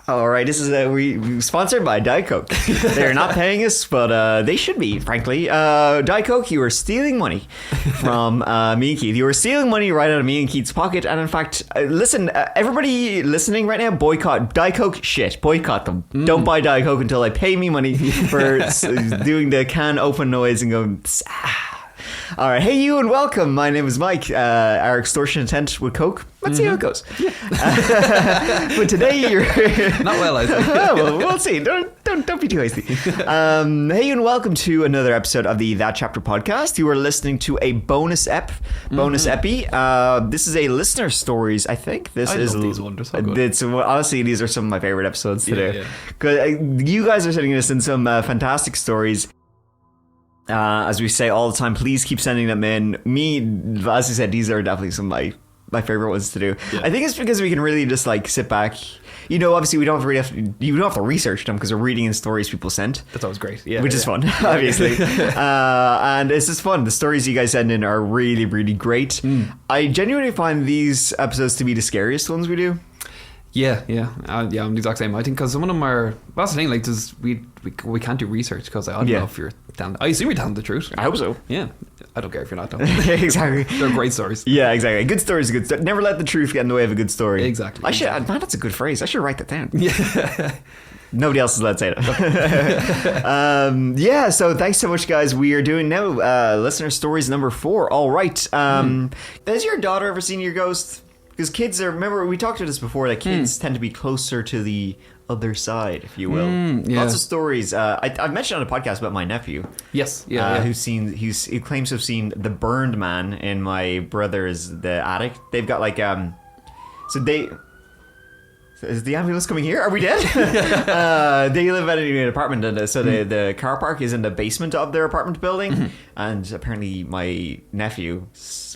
All right, this is we sponsored by Diet Coke. They're not paying us, but they should be, frankly. Diet Coke, you are stealing money from me and Keith. You are stealing money right out of me and Keith's pocket. And in fact, listen, everybody listening right now, boycott Diet Coke. Shit, boycott them. Don't buy Diet Coke until they pay me money for doing the can open noise and going. All right, hey you and welcome. My name is Mike. Our extortion intent with Coke. Let's see how it goes. But today you're not well, I think. Well, we'll see. Don't be too hasty. Hey and welcome to another episode of the That Chapter podcast. You are listening to a bonus epi. This is a listener stories. I think I love these ones. They're so good. It's honestly, these are some of my favorite episodes today. Because you guys are sending us in some fantastic stories. As we say all the time, please keep sending them in. Me, as I said, these are definitely some of my favorite ones to do. I think it's because we can really just like sit back. You know, obviously we don't have to research them because we're reading in stories people sent. That's always great. Which is fun, obviously. And it's just fun. The stories you guys send in are really, really great. I genuinely find these episodes to be the scariest ones we do. I'm the exact same. I think because some of them are. That's the thing. Like, we can't do research because I don't know if you're telling. I assume you're telling the truth. I hope so. Yeah, I don't care if you're not. Exactly. They're great stories. Yeah, exactly. Good stories, good story. Never let the truth get in the way of a good story. Exactly. Man, that's a good phrase. I should write that down. Yeah. Nobody else is allowed to say that. So thanks so much, guys. We are doing now listener stories number 4. All right. Has your daughter ever seen your ghost? Because kids are, remember, we talked about this before, that kids tend to be closer to the other side, if you will. Lots of stories. I've mentioned on a podcast about my nephew. Yes. Who claims to have seen the burned man in my brother's, the attic. They've got like, is the ambulance coming here? Are we dead? They live in an apartment, and so the car park is in the basement of their apartment building. And apparently my nephew,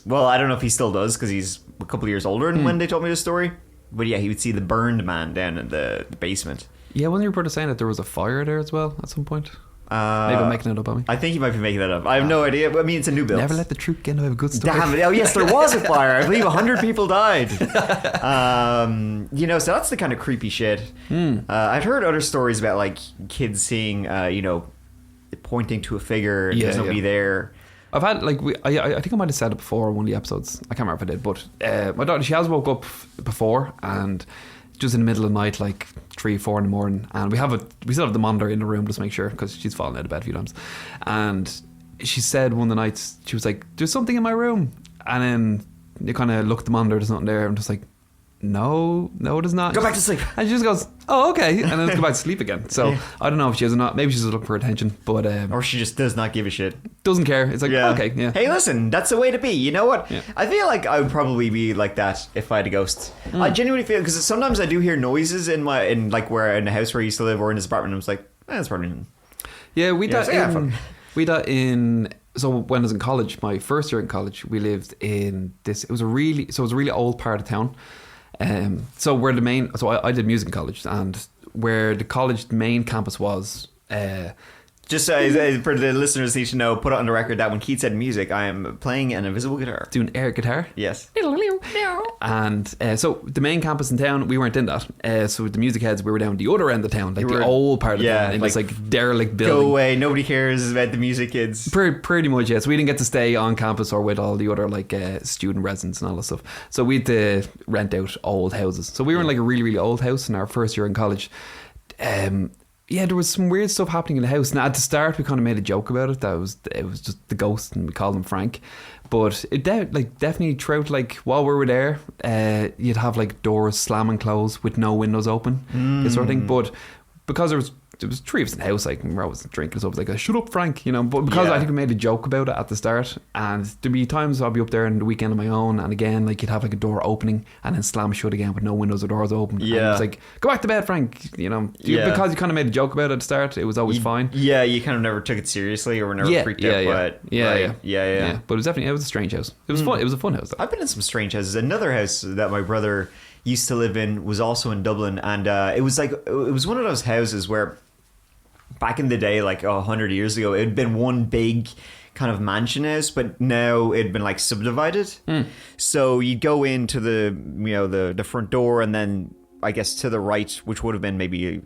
well, I don't know if he still does because he's a couple of years older than when they told me the story. But yeah, he would see the burned man down in the basement. Yeah, wasn't your brother saying that there was a fire there as well at some point? Maybe I'm making it up on me. I think you might be making that up. I have no idea. I mean, it's a new build. Never let the truth get in the way of a good story. Damn it. Oh, yes, there was a fire. I believe 100 people died. So that's the kind of creepy shit. I've heard other stories about, like, kids seeing, pointing to a figure and there's nobody there. I've had, like, I think I might have said it before in one of the episodes. I can't remember if I did, but my daughter, she has woke up before and just in the middle of the night, like 3-4 in the morning, and we still have the monitor in the room just to make sure because she's fallen out of bed a few times. And she said one of the nights, she was like, "There's something in my room," and then you kind of look at the monitor, there's nothing there. I'm just like, no, there's not. Go back to sleep. And she just goes, "Oh, okay," and then go back to sleep again. So I don't know if she is or not. Maybe she's looking for attention, but or she just does not give a shit. Doesn't care. It's like, okay, yeah. Hey, listen, that's the way to be. You know what? Yeah. I feel like I would probably be like that if I had a ghost. I genuinely feel, because sometimes I do hear noises in the house where I used to live or in this apartment. And I was like, that's probably. Yeah, we that in. So when I was in college, my first year in college, we lived in this. It was a really old part of town. So where the main, I did music in college, and where the college main campus was. Just for the listeners need to know, put it on the record that when Keith said music, I am playing an invisible guitar. Doing air guitar? Yes. And so the main campus in town, we weren't in that. So with the music heads, we were down the other end of town, like the old part of town, in this like derelict building. Go away, nobody cares about the music kids. Pretty much, yes. We didn't get to stay on campus or with all the other like student residents and all that stuff. So we had to rent out old houses. So we were in like a really, really old house in our first year in college. There was some weird stuff happening in the house. Now, at the start, we kind of made a joke about it. It was just the ghost, and we called him Frank. But it definitely throughout, like, while we were there, you'd have like doors slam and close with no windows open, this sort of thing. But because there was 3 of us in the house, like, we were always drinking, so I was like, "Shut up, Frank," but because I think we made a joke about it at the start, and there'd be times I'd be up there on the weekend on my own, and again, like, you'd have like a door opening and then slam shut again with no windows or doors open. And it's like, "Go back to bed, Frank," because you kind of made a joke about it at the start, it was always fine. Yeah, you kind of never took it seriously or were never freaked out by it. Yeah. But it was a strange house. It was fun. It was a fun house, though. I've been in some strange houses. Another house that my brother used to live in was also in Dublin, and it was one of those houses where back in the day, like 100 years ago, it had been one big kind of mansion house, but now it had been like subdivided. So you'd go into the front door, and then I guess, to the right, which would have been maybe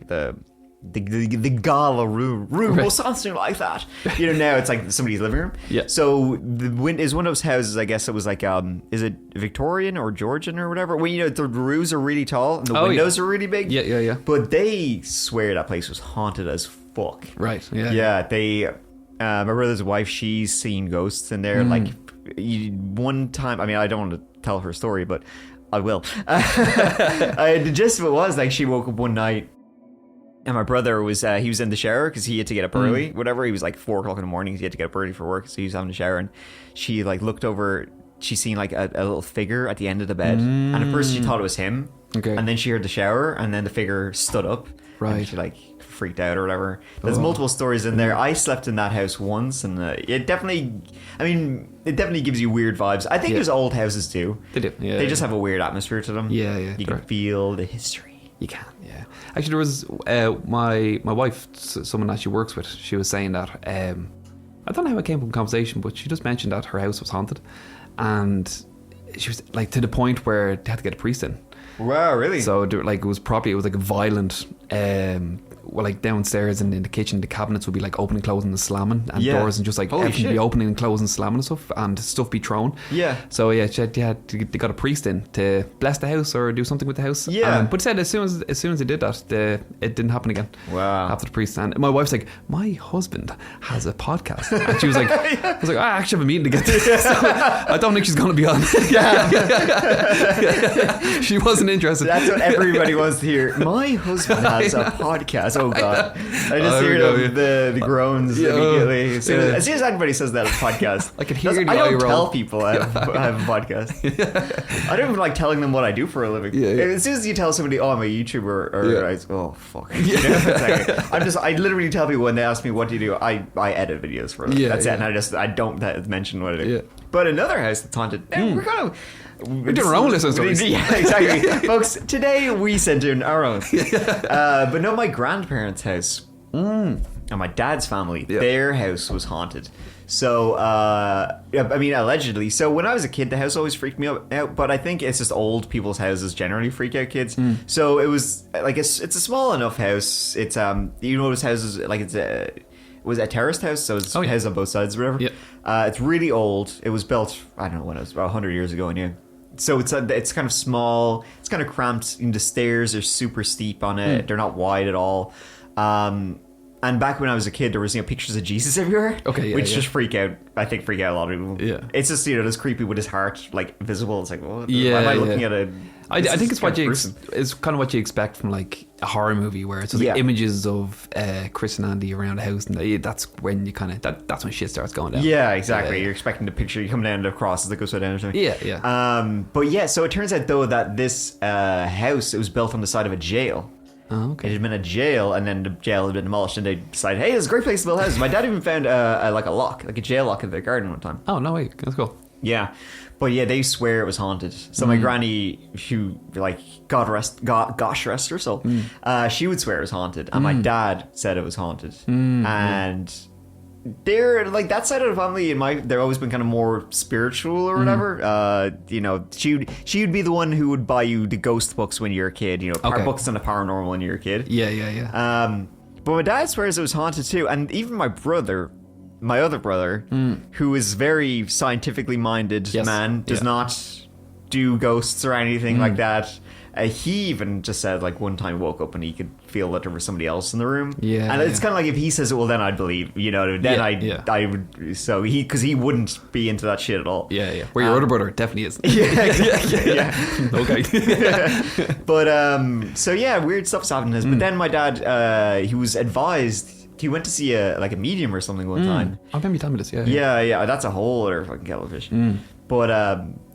the gala room or something like that. You know, now it's like somebody's living room. Yeah. So is one of those houses, I guess it was like, is it Victorian or Georgian or whatever? Well, you know, the roofs are really tall and the windows are really big. Yeah. But they swear that place was haunted as fuck. Right. Yeah. Yeah. They, my brother's wife, she's seen ghosts in there. Like one time, I mean, I don't want to tell her story, but I will. The gist of it was like she woke up one night. And my brother was, he was in the shower because he had to get up early, whatever. He was like 4 o'clock in the morning. He had to get up early for work. So he was having a shower and she like looked over, she seen like a little figure at the end of the bed. And at first she thought it was him. Okay. And then she heard the shower and then the figure stood up. Right. And she like freaked out or whatever. There's multiple stories in there. I slept in that house once and it definitely gives you weird vibes. I think there's old houses too. They do. Yeah. They just have a weird atmosphere to them. Yeah. You can feel the history. You can, yeah. Actually, there was my wife, someone that she works with. She was saying that I don't know how it came from conversation, but she just mentioned that her house was haunted, and she was like to the point where they had to get a priest in. Wow, really? So like it was like a violent. Well, like downstairs and in the kitchen, the cabinets would be like opening, closing, and slamming, and doors and just like Holy everything shit. be opening and closing, and slamming and stuff, and stuff be thrown. Yeah. So yeah, they got a priest in to bless the house or do something with the house. Yeah. But it said as soon as they did that, it didn't happen again. Wow. After the priest, and my wife's like, my husband has a podcast, and she was like, I was like, I actually have a meeting to get to. So I don't think she's going to be on. She wasn't interested. That's what everybody wants to hear. My husband has a podcast. Oh god, I just hear the groans immediately. As soon as anybody says that it's a podcast, I can hear the I don't eye roll. tell people I have a podcast. I don't even like telling them what I do for a living. As soon as you tell somebody, oh, I'm a YouTuber, or oh fuck, you know, I literally tell people when they ask me what do you do, I edit videos for a living. That's it, and I don't mention what I do. But another house that's haunted. We're doing our own list of stories. Yeah, exactly. Folks, today we sent in our own. But no, my grandparents' house and my dad's family, their house was haunted. So, I mean, allegedly. So when I was a kid, the house always freaked me out. But I think it's just old people's houses generally freak out kids. So it was like it's a small enough house. It's you know those houses like it was a terraced house, so it's houses on both sides or whatever. It's really old. It was built, I don't know when it was, about 100 years ago. And so it's kind of small. It's kind of cramped. And the stairs are super steep on it. They're not wide at all. And back when I was a kid, there was pictures of Jesus everywhere, which just freak out a lot of people. Yeah, it's just just creepy with his heart like visible. It's like, why am I looking at a? I think it's what it's kind of what you expect from like a horror movie where it's like images of Christianity around a house, and that's when you kind of that's when shit starts going down. Yeah, exactly. You're expecting the picture, you come down the cross as it goes down or something. Yeah. But yeah, so it turns out though that this house, it was built on the side of a jail. Oh, okay. It had been a jail, and then the jail had been demolished, and they decided, hey, it's a great place to build houses. My dad even found a jail lock in their garden one time. Oh, no way. That's cool. Yeah. But yeah, they swear it was haunted. So my granny, who, like, gosh rest her soul, she would swear it was haunted. And my dad said it was haunted. And they're, like, that side of the family, they've always been kind of more spiritual or whatever. She'd be the one who would buy you the ghost books when you're a kid, books on the paranormal when you're a kid. Yeah. But my dad swears it was haunted too. And even my other brother, who is very scientifically minded man, does not do ghosts or anything like that. He even just said, like, one time woke up and he could feel that there was somebody else in the room. Yeah. And it's kind of like, if he says it, well, then I'd believe, then I would, so because he wouldn't be into that shit at all. Yeah. Where your other brother definitely is. Yeah, exactly. Okay. But, so yeah, weird stuff's happening. But then my dad, he was advised, he went to see a medium or something one time. I remember you telling me this, Yeah, that's a whole other fucking kettle of fish. But,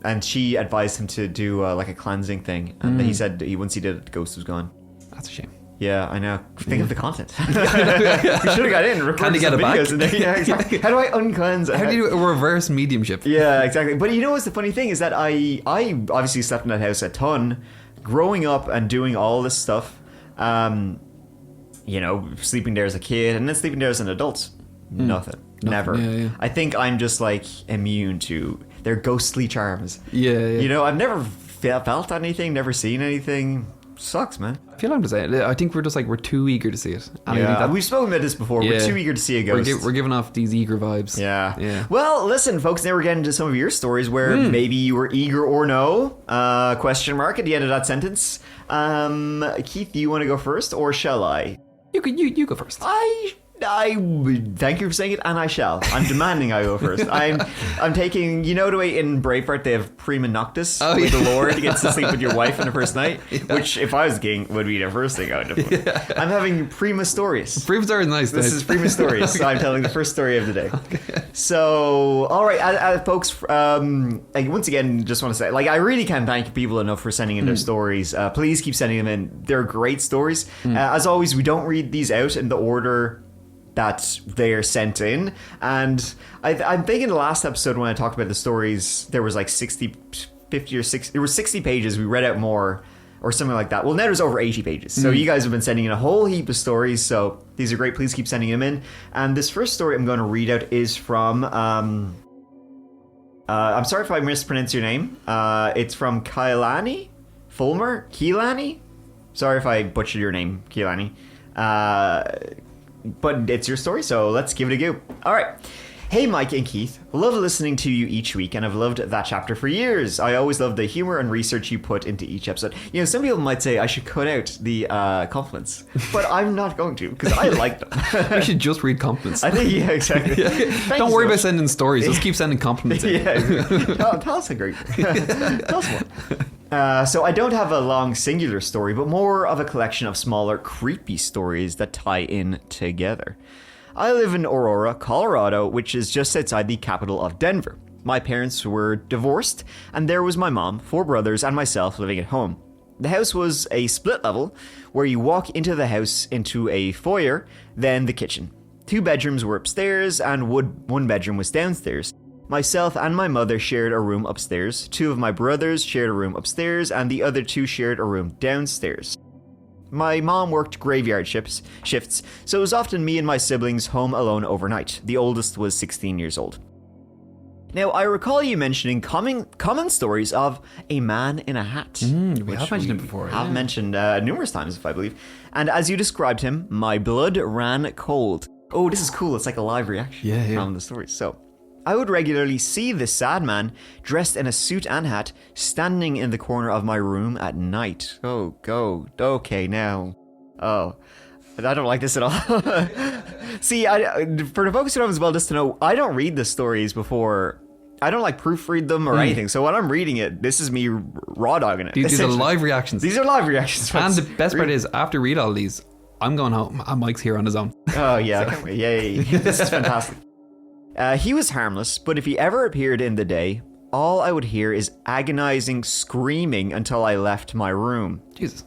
and she advised him to do, like, a cleansing thing. And he said once he did it, the ghost was gone. That's a shame. Yeah, I know. Think of the content. We should have got in. Can you get it back? Yeah, exactly. How do I uncleanse? How do you do a reverse mediumship? Yeah, exactly. But you know what's the funny thing is that I obviously slept in that house a ton, growing up and doing all this stuff. Sleeping there as a kid and then sleeping there as an adult. Nothing. Never. Yeah. I think I'm just like immune to their ghostly charms. Yeah. I've never felt anything, never seen anything. sucks, man. I feel I'm just saying. I think we're just like we're too eager to see it. And I think Yeah, that we've spoken about this before. We're too eager to see a ghost. We're giving off these eager vibes. Yeah. Well, listen, folks. Now we're getting to some of your stories where maybe you were eager or no? Question mark at the end of that sentence. Keith, do you want to go first, or shall I? You go first. I thank you for saying it, and I shall. I'm demanding I go first. I'm taking, the way in Braveheart they have prima noctis with the Lord gets to sleep with your wife on the first night, which if I was king would be the first thing I would do. I'm having prima stories. Prima story is nice. This is prima stories. So I'm telling the first story of the day. So, all right, folks. Once again, just want to say, I really can't thank people enough for sending in their stories. Please keep sending them in. They're great stories. As always, we don't read these out in the order that they are sent in, and I'm thinking the last episode when I talked about the stories, there was 50 or 60, there were 60 pages. We read out more or something like that. Well, now there's over 80 pages. So you guys have been sending in a whole heap of stories. So these are great. Please keep sending them in. And this first story I'm going to read out is from, I'm sorry if I mispronounced your name. It's from Keilani? Sorry if I butchered your name, Keilani. But it's your story, so let's give it a go. All right. Hey, Mike and Keith. Love listening to you each week, and I've loved that chapter for years. I always love the humor and research you put into each episode. Some people might say I should cut out the compliments, but I'm not going to, because I like them. We should just read compliments. I think, yeah, exactly. Don't worry about sending stories. Just keep sending compliments in. Tell us a great thing. Tell us one. So I don't have a long singular story, but more of a collection of smaller, creepy stories that tie in together. I live in Aurora, Colorado, which is just outside the capital of Denver. My parents were divorced, and there was my mom, 4 brothers, and myself living at home. The house was a split level, where you walk into the house into a foyer, then the kitchen. 2 bedrooms were upstairs, and 1 bedroom was downstairs. Myself and my mother shared a room upstairs, 2 of my brothers shared a room upstairs, and the other 2 shared a room downstairs. My mom worked graveyard shifts, so it was often me and my siblings home alone overnight. The oldest was 16 years old. Now, I recall you mentioning common stories of a man in a hat. We have mentioned it before. I've mentioned numerous times, if I believe. And as you described him, my blood ran cold. Oh, this is cool. It's like a live reaction from the story. So, I would regularly see this sad man dressed in a suit and hat standing in the corner of my room at night. Oh, go. Okay, now. Oh, I don't like this at all. See, for the folks who don't as well, just to know, I don't read the stories before. I don't proofread them or anything. So when I'm reading it, this is me raw dogging it. These are live reactions. These are live reactions. And the best part is, after read all these, I'm going home and Mike's here on his own. Oh, yeah. I can't wait. Yay. This is fantastic. He was harmless, but if he ever appeared in the day, all I would hear is agonizing screaming until I left my room. Jesus.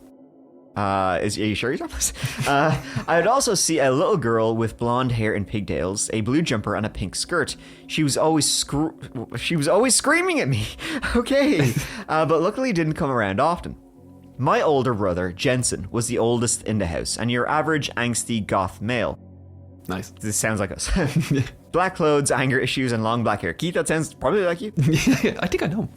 Are you sure he's harmless? I would also see a little girl with blonde hair and pigtails, a blue jumper, and a pink skirt. She was always screaming at me. Okay, but luckily didn't come around often. My older brother, Jensen, was the oldest in the house, and your average angsty goth male. Nice. This sounds like us. Black clothes, anger issues, and long black hair. Keith, that sounds probably like you. I think I know.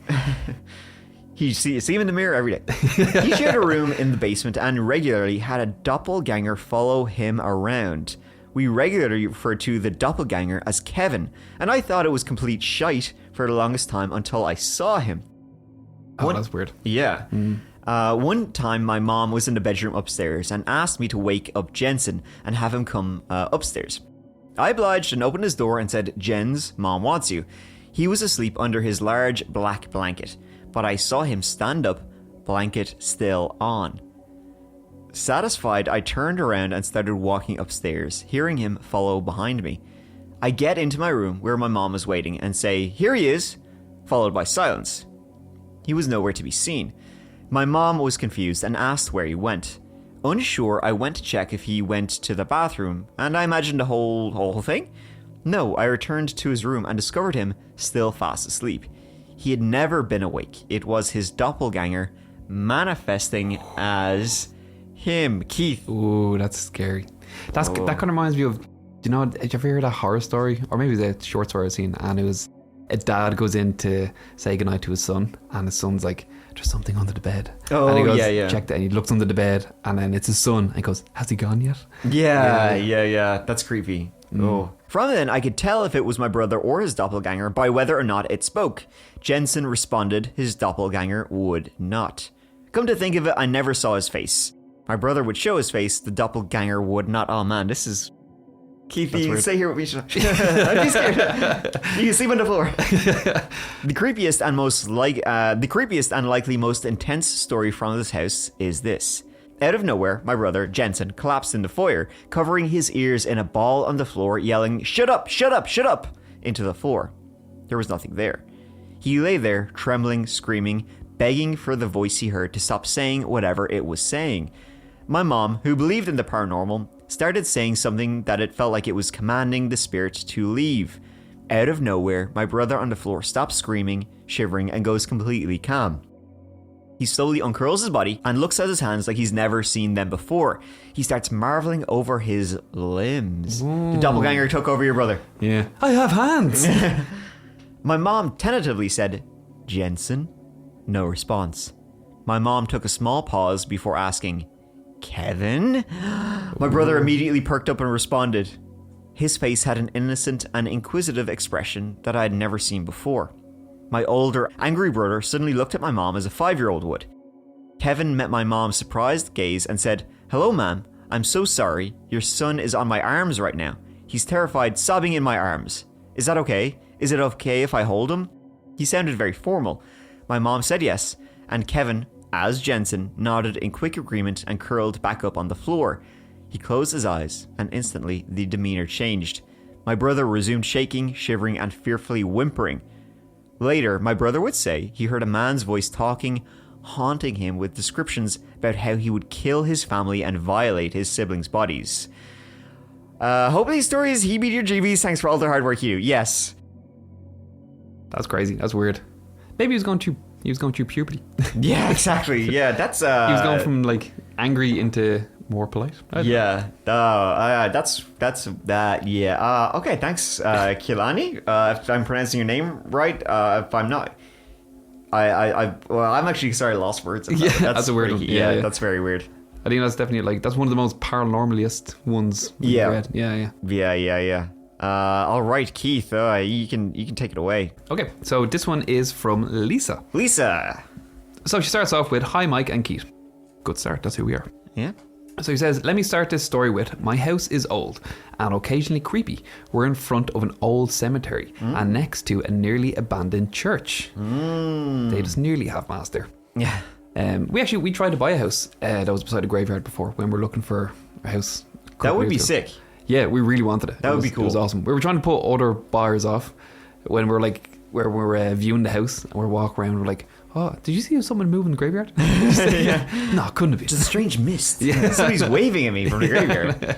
You see him in the mirror every day. He shared a room in the basement and regularly had a doppelganger follow him around. We regularly referred to the doppelganger as Kevin, and I thought it was complete shite for the longest time until I saw him. That's weird. Yeah. One time my mom was in the bedroom upstairs and asked me to wake up Jensen and have him come upstairs. I obliged and opened his door and said, "Jens, Mom wants you." He was asleep under his large black blanket, but I saw him stand up, blanket still on. Satisfied, I turned around and started walking upstairs, hearing him follow behind me. I get into my room where my mom was waiting and say, "Here he is," followed by silence. He was nowhere to be seen. My mom was confused and asked where he went. Unsure, I went to check if he went to the bathroom, and I imagined the whole thing. No, I returned to his room and discovered him still fast asleep. He had never been awake. It was his doppelganger manifesting as him, Keith. Ooh, that's scary. That kind of reminds me of, have you ever heard a horror story? Or maybe the short story I've seen, and it was A dad goes in to say goodnight to his son, and his son's like, there's something under the bed. Oh, and he goes, yeah. check that. And he looks under the bed, and then it's his son. And he goes, has he gone yet? Yeah. That's creepy. Oh. From then, I could tell if it was my brother or his doppelganger by whether or not it spoke. Jensen responded his doppelganger would not. Come to think of it, I never saw his face. My brother would show his face, the doppelganger would not. Oh man, this is... Keith, you stay here with me. I'd be scared. You can sleep on the floor. The creepiest and likely most intense story from this house is this. Out of nowhere, my brother, Jensen, collapsed in the foyer, covering his ears in a ball on the floor, yelling, "Shut up, shut up, shut up," into the floor. There was nothing there. He lay there, trembling, screaming, begging for the voice he heard to stop saying whatever it was saying. My mom, who believed in the paranormal, started saying something that it felt like it was commanding the spirit to leave. Out of nowhere, my brother on the floor stops screaming, shivering, and goes completely calm. He slowly uncurls his body and looks at his hands like he's never seen them before. He starts marveling over his limbs. Ooh. The doppelganger took over your brother. Yeah. I have hands. My mom tentatively said, "Jensen?" No response. My mom took a small pause before asking, "Kevin?" My brother immediately perked up and responded. His face had an innocent and inquisitive expression that I had never seen before. My older, angry brother suddenly looked at my mom as a 5-year-old would. Kevin met my mom's surprised gaze and said, "Hello, ma'am. I'm so sorry. Your son is on my arms right now. He's terrified, sobbing in my arms. Is that okay? Is it okay if I hold him?" He sounded very formal. My mom said yes, and Kevin, as Jensen, nodded in quick agreement and curled back up on the floor. He closed his eyes, and instantly the demeanor changed. My brother resumed shaking, shivering, and fearfully whimpering. Later, my brother would say he heard a man's voice talking, haunting him with descriptions about how he would kill his family and violate his siblings' bodies. Hope these stories heebie-jeebies. Thanks for all the hard work you do. Yes. That's crazy. That's weird. Maybe he was going through puberty. Yeah, exactly. Yeah, that's... he was going from, like, angry into more polite. Yeah. That's that. Yeah. Okay, thanks, Kilani. If I'm pronouncing your name right. If I'm not... I'm actually sorry, lost words. Yeah, that's a weird one. Yeah, that's very weird. I think that's definitely, like, that's one of the most paranormaliest ones we've read. Yeah. All right, Keith, you can take it away. Okay, so this one is from Lisa. So she starts off with, "Hi, Mike and Keith." Good start, that's who we are. Yeah. So he says, "Let me start this story with, my house is old and occasionally creepy. We're in front of an old cemetery and next to a nearly abandoned church." They just nearly have mass there. Yeah. We tried to buy a house that was beside a graveyard before when we were looking for a house. That would be sick. Yeah, we really wanted it. That would be cool. It was awesome. We were trying to put other buyers off when we were viewing the house, and we're walking around. We're like, "Oh, did you see someone move in the graveyard?" Yeah. No, couldn't have been. Just a strange mist. Yeah, somebody's waving at me from the graveyard.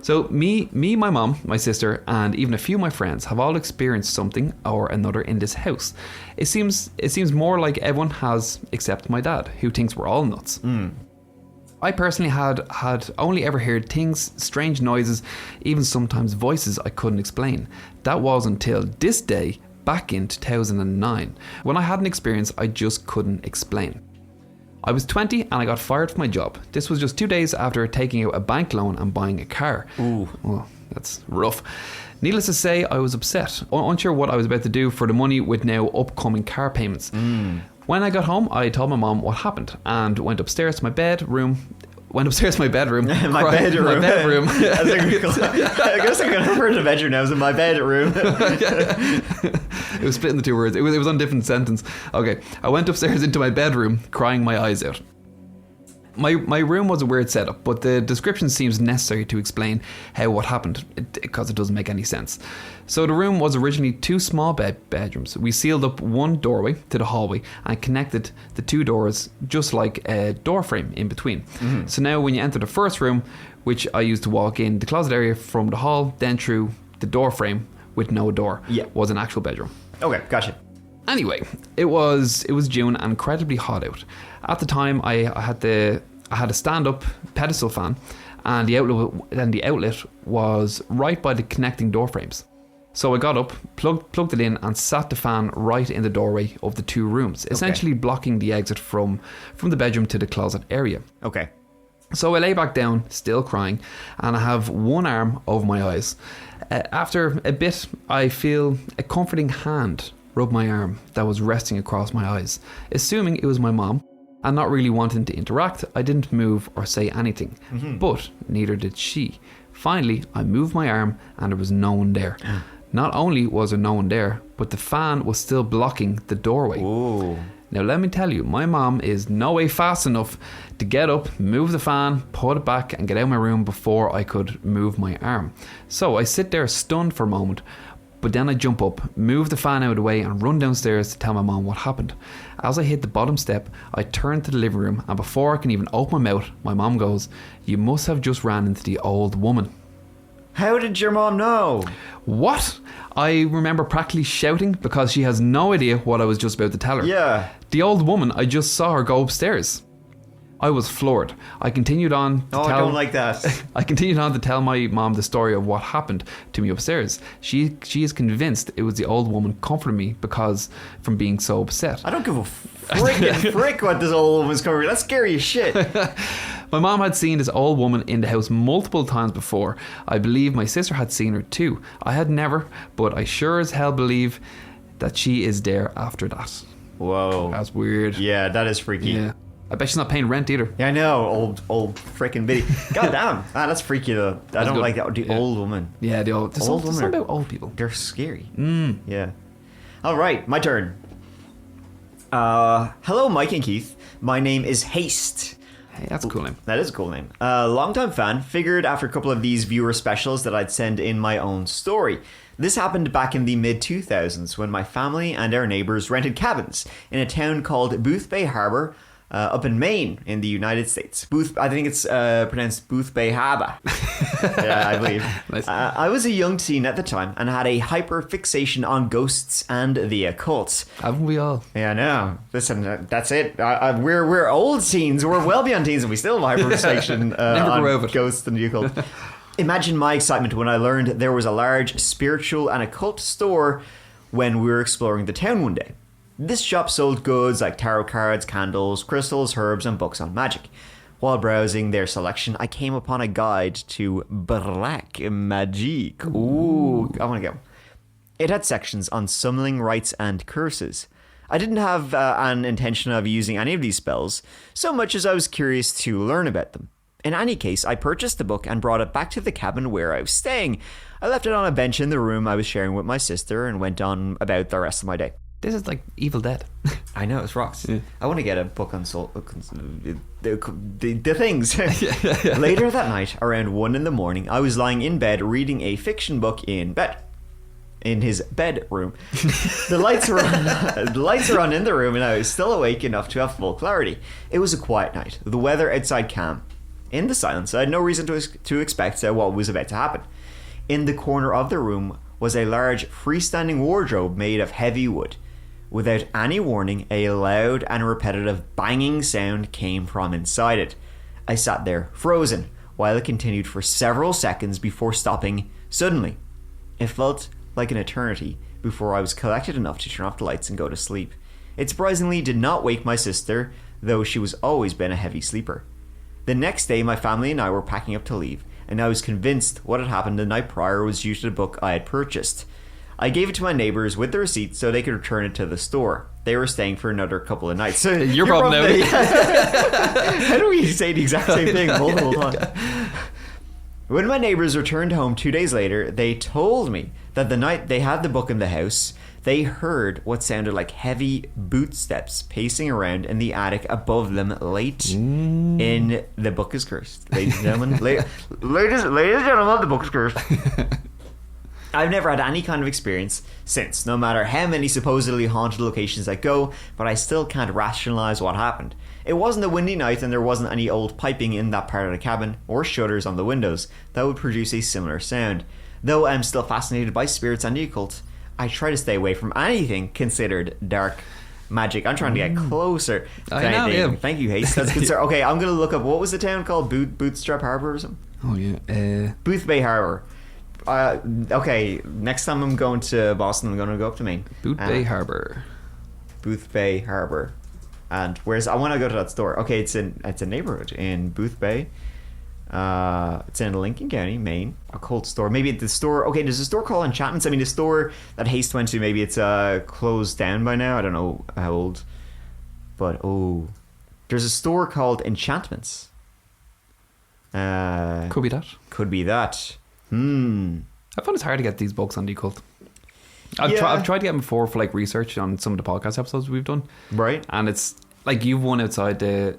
So me, my mom, my sister, and even a few of my friends have all experienced something or another in this house. It seems more like everyone has, except my dad, who thinks we're all nuts. I personally had only ever heard things, strange noises, even sometimes voices I couldn't explain. That was until this day, back in 2009, when I had an experience I just couldn't explain. I was 20 and I got fired from my job. This was just 2 days after taking out a bank loan and buying a car. Ooh. Oh, that's rough. Needless to say, I was upset, unsure what I was about to do for the money with now upcoming car payments. When I got home, I told my mom what happened and went upstairs to my bedroom. My bedroom. My bedroom. I guess I got over in the bedroom now. I was in my bedroom. It was split into 2 words. It was on a different sentence. Okay. I went upstairs into my bedroom, crying my eyes out. My room was a weird setup, but the description seems necessary to explain how what happened, because it doesn't make any sense. So the room was originally 2 small bedrooms. We sealed up one doorway to the hallway and connected the 2 doors just like a door frame in between. So now when you enter the first room, which I used to walk in the closet area from the hall, then through the door frame with no door, was an actual bedroom. Okay, gotcha. Anyway, it was June and incredibly hot out. At the time, I had a stand-up pedestal fan, and the outlet was right by the connecting door frames. So I got up, plugged it in, and sat the fan right in the doorway of the 2 rooms, essentially blocking the exit from the bedroom to the closet area. Okay. So I lay back down, still crying, and I have one arm over my eyes. After a bit, I feel a comforting hand rub my arm that was resting across my eyes. Assuming it was my mom, and not really wanting to interact, I didn't move or say anything. But neither did she. Finally, I moved my arm, and there was no one there. Not only was there no one there, but the fan was still blocking the doorway. Ooh. Now let me tell you, my mom is no way fast enough to get up, move the fan, put it back and get out of my room before I could move my arm. So I sit there stunned for a moment, but then I jump up, move the fan out of the way and run downstairs to tell my mom what happened. As I hit the bottom step, I turn to the living room, and before I can even open my mouth, my mom goes, "You must have just ran into the old woman." How did your mom know? What? I remember practically shouting because she has no idea what I was just about to tell her. Yeah. The old woman, I just saw her go upstairs. I was floored. I continued on to I don't like that. I continued on to tell my mom the story of what happened to me upstairs. She is convinced it was the old woman comforting me because from being so upset. I don't give a freaking frick what this old woman's covering. That's scary as shit. My mom had seen this old woman in the house multiple times before. I believe my sister had seen her too. I had never, but I sure as hell believe that she is there after that. Whoa. That's weird. Yeah, that is freaky. Yeah. I bet she's not paying rent either. Yeah, I know. Old freaking bitty. God damn. That's freaky though. I don't good. like that. The old woman. Yeah, the old. There's Old something women are- about old people. They're scary. Yeah. All right, my turn. Hello, Mike and Keith. My name is Haste. Hey, that's a cool name. That is a cool name. Longtime fan. Figured after a couple of these viewer specials that I'd send in my own story. This happened back in the mid-2000s when my family and our neighbours rented cabins in a town called Boothbay Harbour up in Maine in the United States. I think it's pronounced Boothbay Harbour. Yeah, I believe. Nice. I was a young teen at the time and had a hyper fixation on ghosts and the occult. Haven't we all? Yeah, no. Listen, that's it. We're old teens. We're well beyond teens, and we still have hyperfixation Never grew out of on it. ghosts and the occult. Imagine my excitement when I learned there was a large spiritual and occult store when we were exploring the town one day. This shop sold goods like tarot cards, candles, crystals, herbs, and books on magic. While browsing their selection, I came upon a guide to black magic. Ooh, I want to go. It had sections on summoning rites and curses. I didn't have an intention of using any of these spells, so much as I was curious to learn about them. In any case, I purchased the book and brought it back to the cabin where I was staying. I left it on a bench in the room I was sharing with my sister and went on about the rest of my day. This is like Evil Dead. I know, it's rocks. Yeah. I want to get a book on the things. Later that night, around 1 a.m, I was lying in bed reading a fiction book in bed. In his bedroom. The lights were on in the room and I was still awake enough to have full clarity. It was a quiet night, the weather outside calm. In the silence, I had no reason to expect what was about to happen. In the corner of the room was a large freestanding wardrobe made of heavy wood. Without any warning, a loud and repetitive banging sound came from inside it. I sat there, frozen, while it continued for several seconds before stopping suddenly. It felt like an eternity before I was collected enough to turn off the lights and go to sleep. It surprisingly did not wake my sister, though she was always been a heavy sleeper. The next day, my family and I were packing up to leave, and I was convinced what had happened the night prior was due to the book I had purchased. I gave it to my neighbours with the receipt so they could return it to the store. They were staying for another couple of nights. So Your problem now. How do we say the exact same thing multiple times? When my neighbours returned home 2 days later, they told me that the night they had the book in the house, they heard what sounded like heavy boot steps pacing around in the attic above them late in The Book is Cursed. Ladies and gentlemen, ladies and gentlemen, The Book is Cursed. I've never had any kind of experience since, no matter how many supposedly haunted locations I go, but I still can't rationalise what happened. It wasn't a windy night and there wasn't any old piping in that part of the cabin or shutters on the windows that would produce a similar sound. Though I'm still fascinated by spirits and the occult, I try to stay away from anything considered dark magic. I'm trying to get closer to I know, anything. yeah. Thank you, Haste. That's good. Okay, I'm going to look up, what was the town called? Bootstrap Harbour or something? Oh yeah. Boothbay Harbour. Okay, next time I'm going to Boston, I'm going to go up to Maine. Boothbay Harbour. Boothbay Harbour. And I want to go to that store. Okay, it's a neighborhood in Boothbay. It's in Lincoln County, Maine. A cold store. Maybe the store. Okay, there's a store called Enchantments. I mean, the store that Haste went to, maybe it's closed down by now. I don't know how old. But there's a store called Enchantments. Could be that. Could be that. I find it's hard to get these books on the occult. I've tried to get them before for like research on some of the podcast episodes we've done. Right. And it's like you've one outside the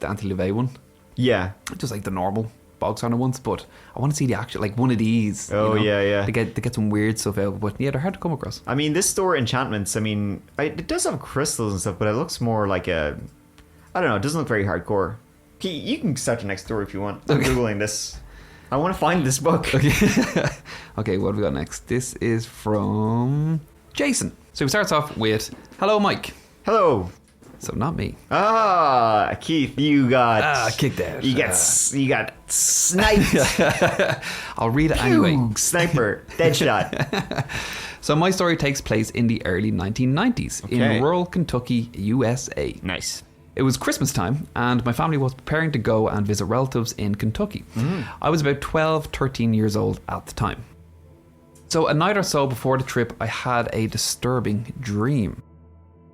Anthony LaVey one. Yeah. Just like the normal bog standard ones, but I want to see the actual, like one of these. Oh, you know? Yeah. They get some weird stuff out, but yeah, they're hard to come across. I mean, this store, Enchantments, I mean, it does have crystals and stuff, but it looks more like I don't know, it doesn't look very hardcore. You can start the next story if you want. I'm Googling this. I want to find this book. Okay. Okay, what have we got next? This is from Jason. So he starts off with, "Hello, Mike." Hello. So not me. Keith, you got kicked out. You got sniped. I'll read it anyway. Sniper, deadshot. So my story takes place in the early 1990s in rural Kentucky, USA. Nice. It was Christmas time, and my family was preparing to go and visit relatives in Kentucky. I was about 12, 13 years old at the time. So a night or so before the trip, I had a disturbing dream.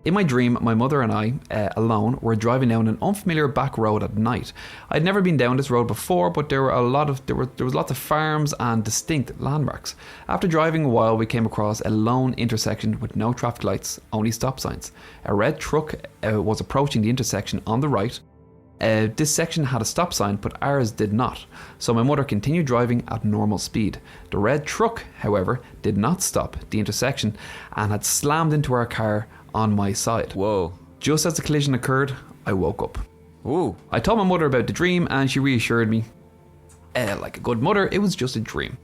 In my dream, my mother and I, alone, were driving down an unfamiliar back road at night. I'd never been down this road before, but there was lots of farms and distinct landmarks. After driving a while, we came across a lone intersection with no traffic lights, only stop signs. A red truck was approaching the intersection on the right. This section had a stop sign, but ours did not. So my mother continued driving at normal speed. The red truck, however, did not stop at the intersection and had slammed into our car on my side. Whoa. Just as the collision occurred, I woke up. Ooh. I told my mother about the dream and she reassured me. Like a good mother, it was just a dream.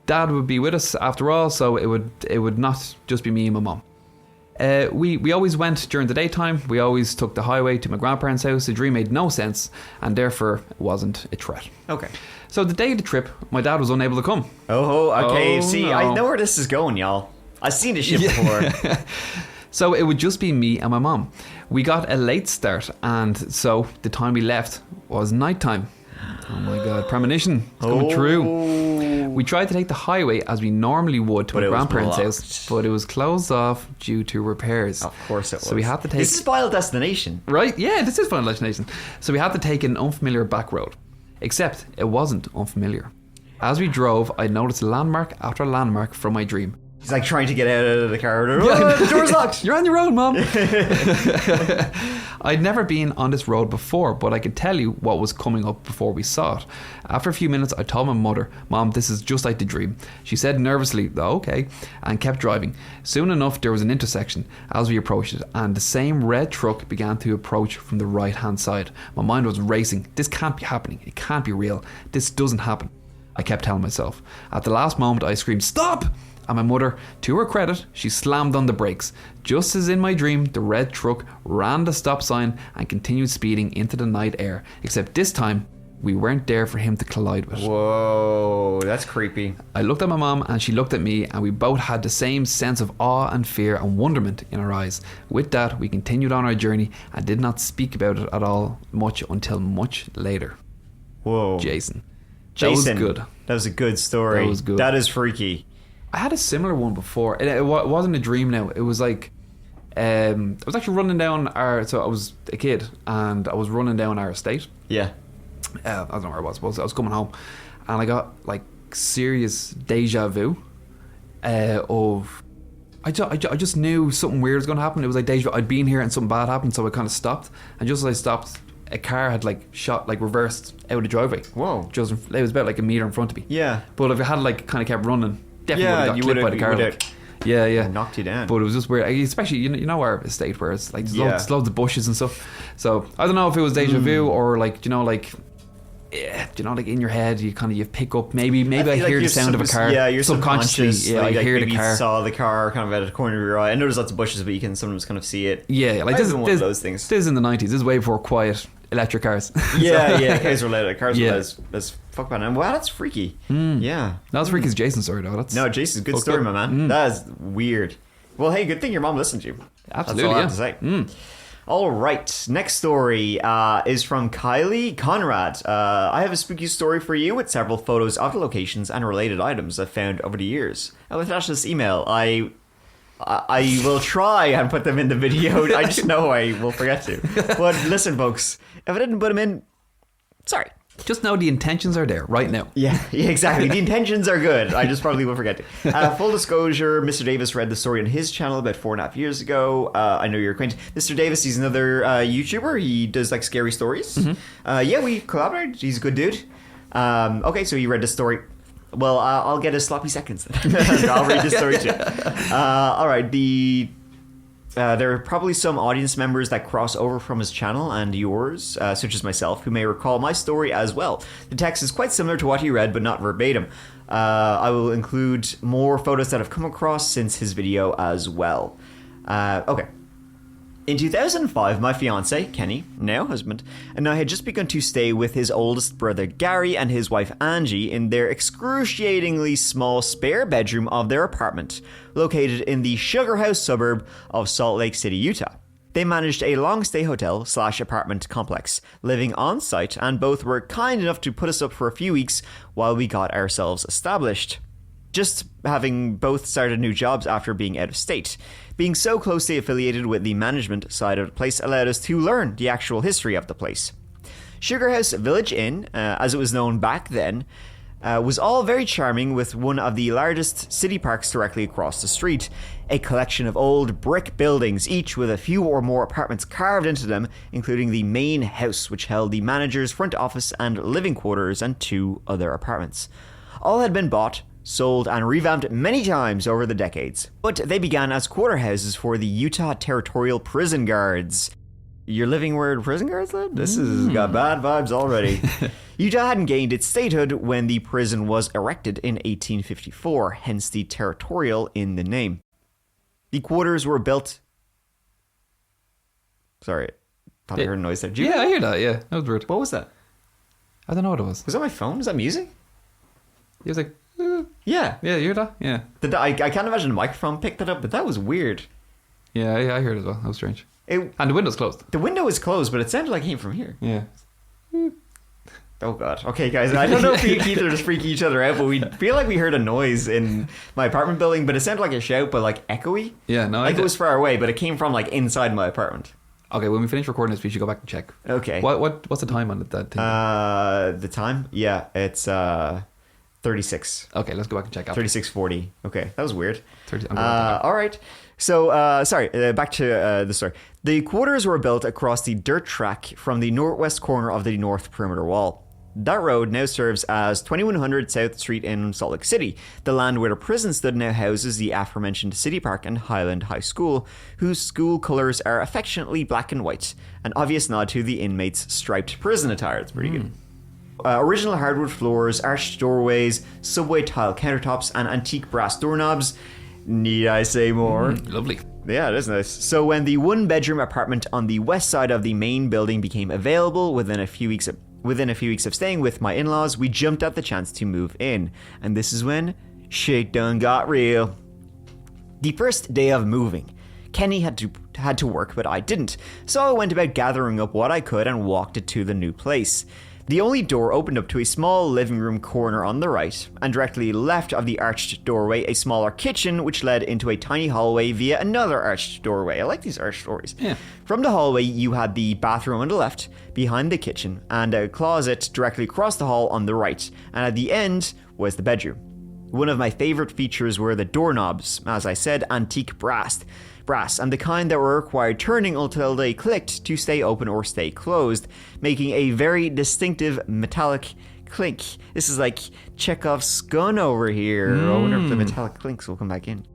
Dad would be with us after all, so it would not just be me and my mom. We always went during the daytime. We always took the highway to my grandparents' house. The dream made no sense and therefore it wasn't a threat. Okay. So the day of the trip, my dad was unable to come. Okay. See, no. I know where this is going, y'all. I've seen this shit before. So it would just be me and my mom. We got a late start, and so the time we left was nighttime. Oh my god, premonition. It's coming true. We tried to take the highway as we normally would to my grandparents' house, but it was closed off due to repairs. Of course it was. So we had to take... This is Final Destination. Right? Yeah, this is Final Destination. So we had to take an unfamiliar back road. Except it wasn't unfamiliar. As we drove, I noticed landmark after landmark from my dream. He's like trying to get out of the car. The door's locked. You're on your own, Mom. I'd never been on this road before, but I could tell you what was coming up before we saw it. After a few minutes, I told my mother, "Mom, this is just like the dream." She said nervously, "Oh, okay," and kept driving. Soon enough, there was an intersection as we approached it, and the same red truck began to approach from the right-hand side. My mind was racing. This can't be happening. It can't be real. This doesn't happen. I kept telling myself. At the last moment, I screamed, "Stop!" And my mother, to her credit, she slammed on the brakes. Just as in my dream, the red truck ran the stop sign and continued speeding into the night air. Except this time, we weren't there for him to collide with. Whoa, that's creepy. I looked at my mom and she looked at me, and we both had the same sense of awe and fear and wonderment in our eyes. With that, we continued on our journey and did not speak about it at all much until much later. Whoa. Jason. That was good. That was a good story. That was good. That is freaky. I had a similar one before. It wasn't a dream now. It was like, I was actually running down so I was a kid and I was running down our estate. Yeah. I don't know where I was. I was coming home and I got like serious deja vu of, I just knew something weird was going to happen. It was like deja vu. I'd been here and something bad happened, so I kind of stopped. And just as I stopped, a car had like reversed out of the driveway. Whoa. It was about like a meter in front of me. Yeah. But if it had like kind of kept running, definitely would have got clipped by the car. Yeah. Knocked you down. But it was just weird, especially you know our estate where it's like there's loads of bushes and stuff. So I don't know if it was deja vu or like like in your head you pick up maybe I hear the sound of a car. Yeah, you're subconsciously. Yeah, I hear the car. You saw the car kind of out of the corner of your eye. I know there's lots of bushes, but you can sometimes kind of see it. Yeah, like this is one of those things. This is in the 90s. This is way before quiet electric cars. Yeah, cars were loud. Cars were as Fuck man. Wow, that's freaky. Yeah. Not as freaky as Jason's story though. That's No, Jason's good story, up. my man. That is weird. Well, hey, good thing your mom listened to you. Absolutely, That's all I have to say. All right, next story is from Kylie Conrad. I have a spooky story for you with several photos of the locations and related items I've found over the years. I'll attach this email. I will try and put them in the video. I just know I will forget to. But listen, folks, if I didn't put them in, sorry. Just know the intentions are there right now. Yeah, exactly. The intentions are good. I just probably will forget to. Full disclosure, Mr. Davis read the story on his channel about 4.5 years ago. I know you're acquainted. Mr. Davis, he's another YouTuber. He does like scary stories. Yeah, we collaborated. He's a good dude. Okay, so you read the story. Well, I'll get his sloppy seconds then. I'll read the story too. All right, there are probably some audience members that cross over from his channel and yours, such as myself, who may recall my story as well. The text is quite similar to what he read, but not verbatim. I will include more photos that I've come across since his video as well. Okay. In 2005, my fiance, Kenny, now husband, and I had just begun to stay with his oldest brother, Gary, and his wife, Angie, in their excruciatingly small spare bedroom of their apartment, located in the Sugar House suburb of Salt Lake City, Utah. They managed a long-stay hotel/apartment complex, living on site, and both were kind enough to put us up for a few weeks while we got ourselves established. Just having both started new jobs after being out of state. Being so closely affiliated with the management side of the place allowed us to learn the actual history of the place. Sugar House Village Inn, as it was known back then, was all very charming, with one of the largest city parks directly across the street. A collection of old brick buildings, each with a few or more apartments carved into them, including the main house, which held the manager's front office and living quarters, and 2 other apartments. All had been bought, sold, and revamped many times over the decades, but they began as quarter houses for the Utah Territorial Prison Guards. You're living where prison guards live? This has got bad vibes already. Utah hadn't gained its statehood when the prison was erected in 1854, hence the territorial in the name. The quarters were built... Sorry, thought I heard a noise there. Yeah, I hear that, yeah. That was weird. What was that? I don't know what it was. Was that my phone? Was that music? He was like... Yeah. Yeah, you hear that? Yeah. I can't imagine the microphone picked it up, but that was weird. Yeah, I heard it as well. That was strange. And the window's closed. The window was closed, but it sounded like it came from here. Yeah. Oh god. Okay, guys. I don't know if you either just freak each other out, but we feel like we heard a noise in my apartment building, but it sounded like a shout, but like echoey. Yeah, no, like it was far away, but it came from like inside my apartment. Okay, when we finish recording this, we should go back and check. Okay. What's the time on that thing? The time? Yeah, it's 36. Okay, let's go back and check. 36:40. Okay, that was weird. 30, all right. So, back to the story. The quarters were built across the dirt track from the northwest corner of the north perimeter wall. That road now serves as 2100 South Street in Salt Lake City. The land where the prison stood now houses the aforementioned City Park and Highland High School, whose school colours are affectionately black and white, an obvious nod to the inmates' striped prison attire. It's pretty good. Original hardwood floors, arched doorways, subway tile countertops, and antique brass doorknobs. Need I say more? Lovely. Yeah, it is nice. So when the one-bedroom apartment on the west side of the main building became available within a few weeks of staying with my in-laws, we jumped at the chance to move in. And this is when shit done got real. The first day of moving, Kenny had to work, but I didn't. So I went about gathering up what I could and walked it to the new place. The only door opened up to a small living room corner on the right, and directly left of the arched doorway, a smaller kitchen which led into a tiny hallway via another arched doorway. I like these arched doorways. Yeah. From the hallway, you had the bathroom on the left, behind the kitchen, and a closet directly across the hall on the right, and at the end was the bedroom. One of my favorite features were the doorknobs, as I said, antique brass, and the kind that were required turning until they clicked to stay open or stay closed, making a very distinctive metallic clink. This is like Chekhov's gun over here. I wonder if the metallic clinks will come back in.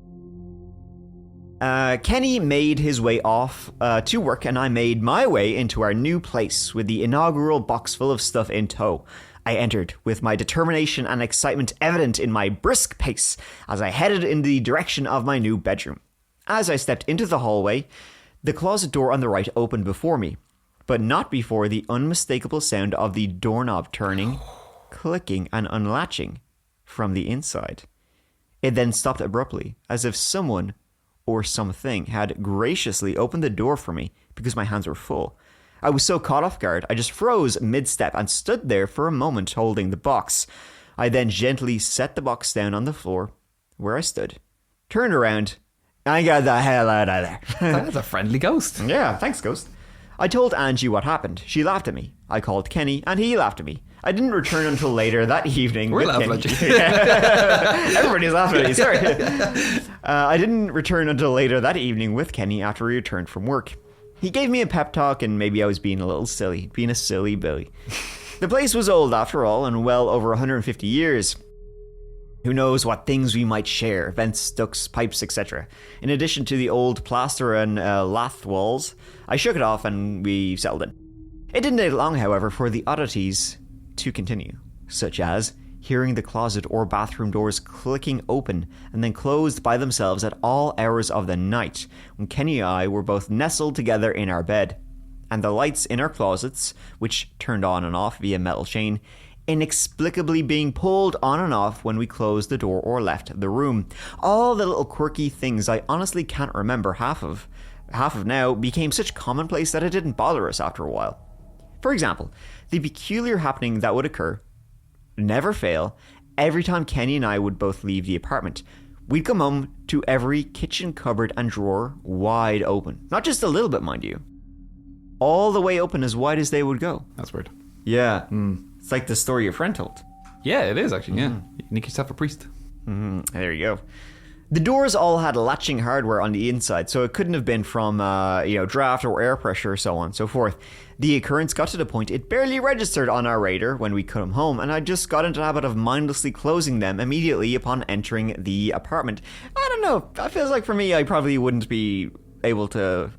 Kenny made his way off to work, and I made my way into our new place with the inaugural box full of stuff in tow. I entered with my determination and excitement evident in my brisk pace as I headed in the direction of my new bedroom. As I stepped into the hallway, the closet door on the right opened before me, but not before the unmistakable sound of the doorknob turning clicking and unlatching from the inside. It then stopped abruptly, as if someone or something had graciously opened the door for me because my hands were full. I was so caught off guard, I just froze mid-step and stood there for a moment holding the box. I then gently set the box down on the floor where I stood, turned around, and got the hell out of there. That's a friendly ghost. Yeah, thanks, ghost. I told Angie what happened. She laughed at me. I called Kenny, and he laughed at me. I didn't return until later that evening. We're with laughing Kenny. at you. Everybody's laughing at you, sorry. I didn't return until later that evening with Kenny after he returned from work. He gave me a pep talk, and maybe I was being a little silly, being a silly Billy. The place was old after all, and well over 150 years. Who knows what things we might share, vents, ducts, pipes, etc. In addition to the old plaster and lath walls, I shook it off and we settled in. It didn't take long, however, for the oddities to continue, such as hearing the closet or bathroom doors clicking open and then closed by themselves at all hours of the night when Kenny and I were both nestled together in our bed, and the lights in our closets, which turned on and off via metal chain, inexplicably being pulled on and off when we closed the door or left the room. All the little quirky things I honestly can't remember half of now became such commonplace that it didn't bother us after a while. For example, the peculiar happening that would occur, never fail, every time Kenny and I would both leave the apartment. We'd come home to every kitchen cupboard and drawer wide open. Not just a little bit, mind you. All the way open, as wide as they would go. That's weird. Yeah. It's like the story your friend told. Yeah, it is actually, yeah. You make yourself a priest. There you go. The doors all had latching hardware on the inside, so it couldn't have been from, draft or air pressure, so on and so forth. The occurrence got to the point it barely registered on our radar when we come home, and I just got into the habit of mindlessly closing them immediately upon entering the apartment. I don't know. It feels like for me, I probably wouldn't be able to,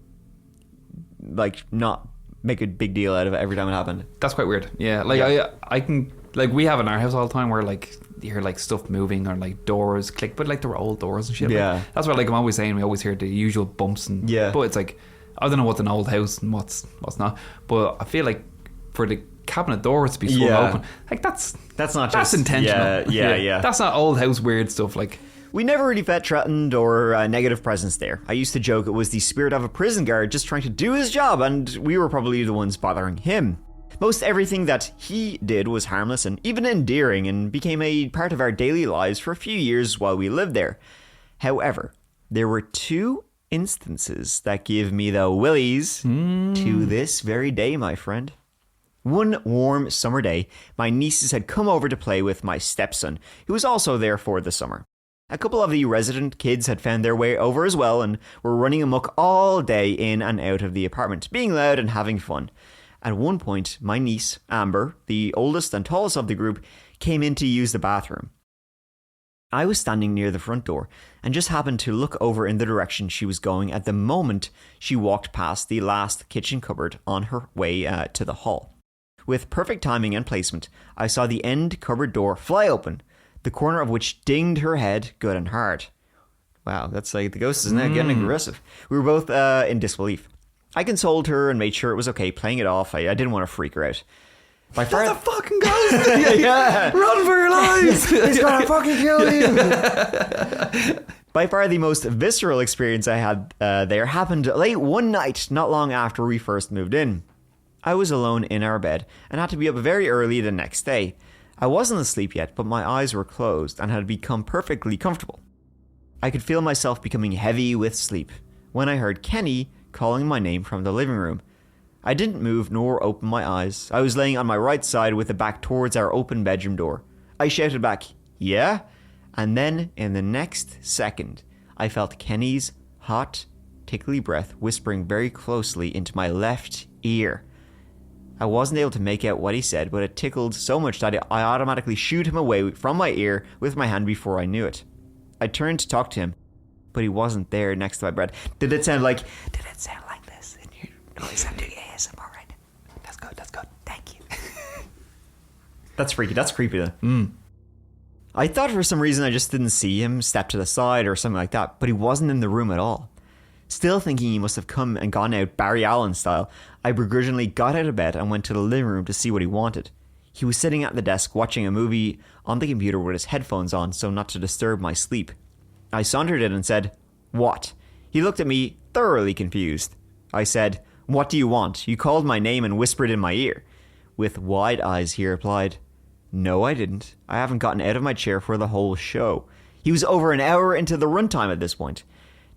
not make a big deal out of it every time it happened. That's quite weird. Yeah, I can, we have in our house all the time where you hear stuff moving or doors click, but they're old doors and shit. Yeah. That's why I'm always saying we always hear the usual bumps and but it's I don't know what's an old house and what's not, but I feel like for the cabinet doors to be swung open, that's not just, that's intentional. Yeah. That's not old house weird stuff. We never really felt threatened or a negative presence there. I used to joke it was the spirit of a prison guard just trying to do his job, and we were probably the ones bothering him. Most everything that he did was harmless and even endearing and became a part of our daily lives for a few years while we lived there. However, there were two instances that give me the willies to this very day, my friend. One warm summer day, my nieces had come over to play with my stepson, who was also there for the summer. A couple of the resident kids had found their way over as well and were running amok all day in and out of the apartment, being loud and having fun. At one point, my niece, Amber, the oldest and tallest of the group, came in to use the bathroom. I was standing near the front door and just happened to look over in the direction she was going at the moment she walked past the last kitchen cupboard on her way to the hall. With perfect timing and placement, I saw the end cupboard door fly open, the corner of which dinged her head good and hard. Wow, that's like the ghost is now getting aggressive. We were both in disbelief. I consoled her and made sure it was okay, playing it off. I didn't want to freak her out. By far, that's a fucking ghost! Yeah. Run for your lives! He's gonna fucking kill you! By far the most visceral experience I had there happened late one night, not long after we first moved in. I was alone in our bed and had to be up very early the next day. I wasn't asleep yet, but my eyes were closed and had become perfectly comfortable. I could feel myself becoming heavy with sleep when I heard Kenny calling my name from the living room. I didn't move nor open my eyes. I was laying on my right side with the back towards our open bedroom door. I shouted back, "Yeah?" And then, in the next second, I felt Kenny's hot, tickly breath whispering very closely into my left ear. I wasn't able to make out what he said, but it tickled so much that I automatically shooed him away from my ear with my hand before I knew it. I turned to talk to him, but he wasn't there next to my bed. Did it sound like this in your noise? I'm doing ASMR right now. That's good. Thank you. That's freaky. That's creepy then. I thought for some reason I just didn't see him step to the side or something like that, but he wasn't in the room at all. Still thinking he must have come and gone out Barry Allen style, I begrudgingly got out of bed and went to the living room to see what he wanted. He was sitting at the desk watching a movie on the computer with his headphones on so not to disturb my sleep. I sauntered in and said, "What?" He looked at me, thoroughly confused. I said, "What do you want? You called my name and whispered in my ear." With wide eyes, he replied, "No, I didn't. I haven't gotten out of my chair for the whole show." He was over an hour into the runtime at this point.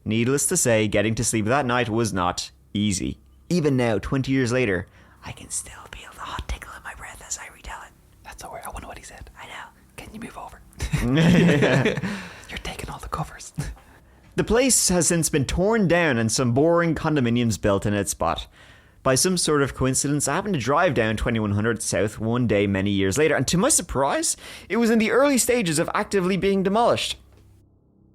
Needless to say, getting to sleep that night was not easy. Even now, 20 years later, I can still feel the hot tickle in my breath as I retell it. That's so weird. I wonder what he said. I know. Can you move over? You're taking all the covers. The place has since been torn down and some boring condominiums built in its spot. By some sort of coincidence, I happened to drive down 2100 South one day many years later, and to my surprise, it was in the early stages of actively being demolished.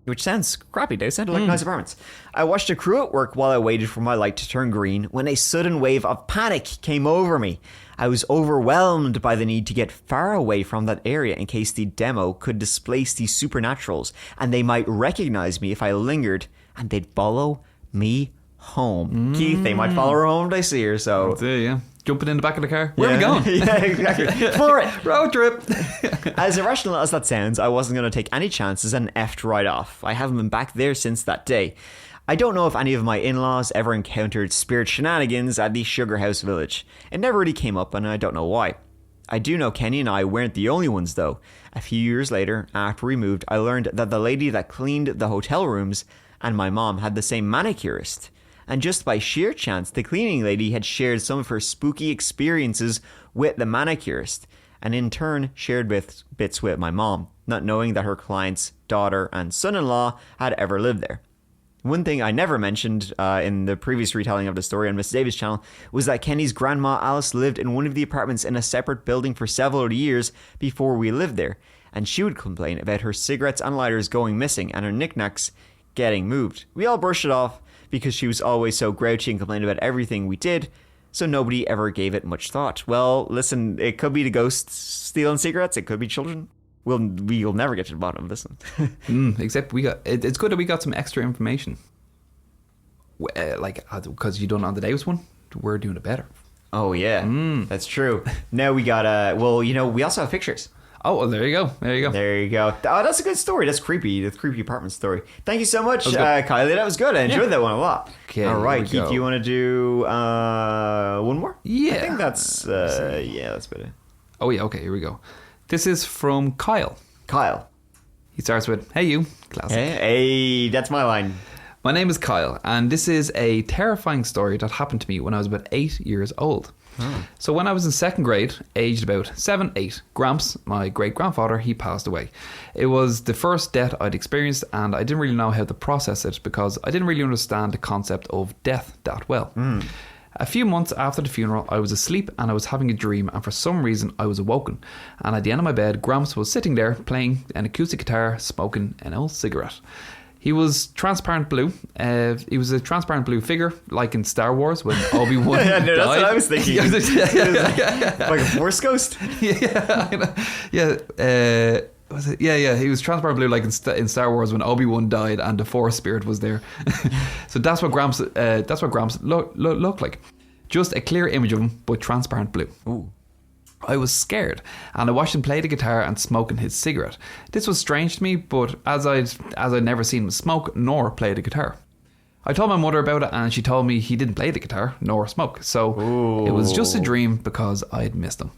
Which sounds crappy, they sounded like nice apartments. I watched a crew at work while I waited for my light to turn green when a sudden wave of panic came over me. I was overwhelmed by the need to get far away from that area in case the demo could displace these supernaturals, and they might recognize me if I lingered, and they'd follow me home. Keith, they might follow her home if they see her, so... Yeah. Jumping in the back of the car. Where are we going? Yeah, exactly. For it. Road trip. As irrational as that sounds, I wasn't going to take any chances and effed right off. I haven't been back there since that day. I don't know if any of my in-laws ever encountered spirit shenanigans at the Sugar House Village. It never really came up, and I don't know why. I do know Kenny and I weren't the only ones, though. A few years later, after we moved, I learned that the lady that cleaned the hotel rooms and my mom had the same manicurist. And just by sheer chance, the cleaning lady had shared some of her spooky experiences with the manicurist, and in turn shared bits with my mom, not knowing that her client's daughter and son-in-law had ever lived there. One thing I never mentioned in the previous retelling of the story on Miss Davis' channel was that Kenny's grandma Alice lived in one of the apartments in a separate building for several years before we lived there, and she would complain about her cigarettes and lighters going missing and her knickknacks getting moved. We all brushed it off because she was always so grouchy and complained about everything we did, so nobody ever gave it much thought. Well, listen, it could be the ghosts stealing cigarettes, it could be children. We'll never get to the bottom of this one. Except it's good that we got some extra information. Because you done on the Davis one, we're doing it better. Oh yeah, that's true. Now we got we also have pictures. Oh, well, there you go. There you go. Oh, that's a good story. That's creepy. That's a creepy apartment story. Thank you so much, Kylie. That was good. I enjoyed that one a lot. Okay, all right, Keith, do you want to do one more? Yeah. I think that's better. Oh, yeah. Okay, here we go. This is from Kyle. He starts with, "Hey, you." Classic. Hey, that's my line. "My name is Kyle, and this is a terrifying story that happened to me when I was about 8 years old. So when I was in second grade, aged about 7, 8, Gramps, my great-grandfather, he passed away. It was the first death I'd experienced, and I didn't really know how to process it because I didn't really understand the concept of death that well. A few months after the funeral, I was asleep and I was having a dream, and for some reason I was awoken. And at the end of my bed, Gramps was sitting there playing an acoustic guitar, smoking an old cigarette. He was transparent blue. He was a transparent blue figure, like in Star Wars when Obi-Wan died. That's what I was thinking. Like a Force ghost. Was it? Yeah. He was transparent blue, like in Star Wars when Obi-Wan died and the Force spirit was there. So that's what Gramps. Looked like. Just a clear image of him, but transparent blue. Ooh. I was scared, and I watched him play the guitar and smoking his cigarette. This was strange to me, but as I'd never seen him smoke nor play the guitar. I told my mother about it, and she told me he didn't play the guitar nor smoke, so It was just a dream because I'd missed him.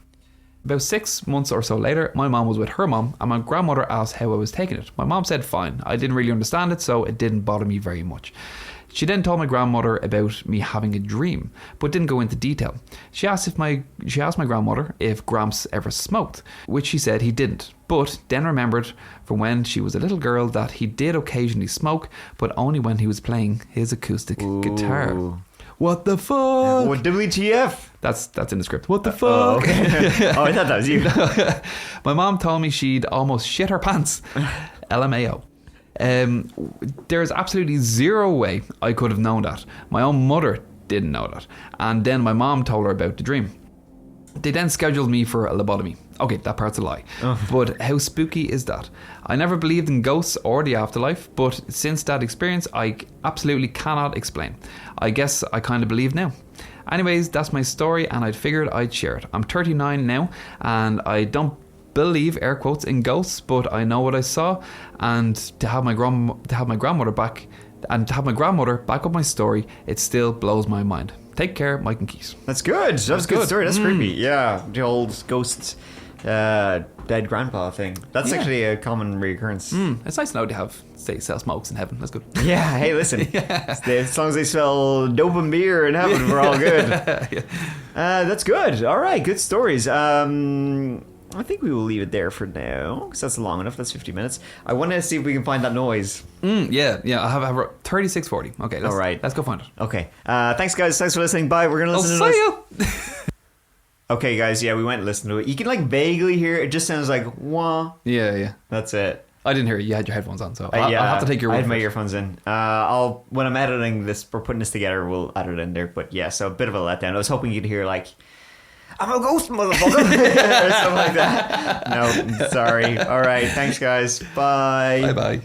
About 6 months or so later, my mom was with her mom, and my grandmother asked how I was taking it. My mom said fine. I didn't really understand it, so it didn't bother me very much. She then told my grandmother about me having a dream, but didn't go into detail. She asked my grandmother if Gramps ever smoked, which she said he didn't, but then remembered from when she was a little girl that he did occasionally smoke, but only when he was playing his acoustic guitar. What the fuck? What WTF? That's in the script. What the fuck? Oh, okay. Oh, I thought that was you. My mom told me she'd almost shit her pants. LMAO. There's absolutely zero way I could have known that. My own mother didn't know that. And then my mom told her about the dream. They then scheduled me for a lobotomy. Okay, that part's a lie. But how spooky is that? I never believed in ghosts or the afterlife, but since that experience, I absolutely cannot explain. I guess I kind of believe now. Anyways, that's my story, and I figured I'd share it. I'm 39 now, and I don't believe, air quotes, in ghosts, but I know what I saw, and to have my grandmother back up my story, it still blows my mind. Take care, Mike and Keith. That's good. That's a good story. That's creepy. Yeah, the old ghost, dead grandpa thing. That's actually a common reoccurrence. It's nice now to sell smokes in heaven. That's good. Yeah. Hey, listen. As long as they sell dope and beer in heaven, we're all good. That's good. All right, good stories. I think we will leave it there for now because that's long enough. That's 50 minutes. I want to see if we can find that noise. Yeah. I have 3640. Okay, all right. Let's go find it. Okay. Thanks, guys. Thanks for listening. Bye. We're gonna listen to see noise. you. Okay, guys. Yeah, we went and listened to it. You can like vaguely hear it. It just sounds like wah. Yeah. That's it. I didn't hear you. You had your headphones on, so I'll have to take your word. I had my earphones in. I'll when I'm editing this or putting this together, we'll add it in there. But yeah, so a bit of a letdown. I was hoping you'd hear like, I'm a ghost, motherfucker, or something like that. No, sorry. All right, thanks, guys. Bye. Bye.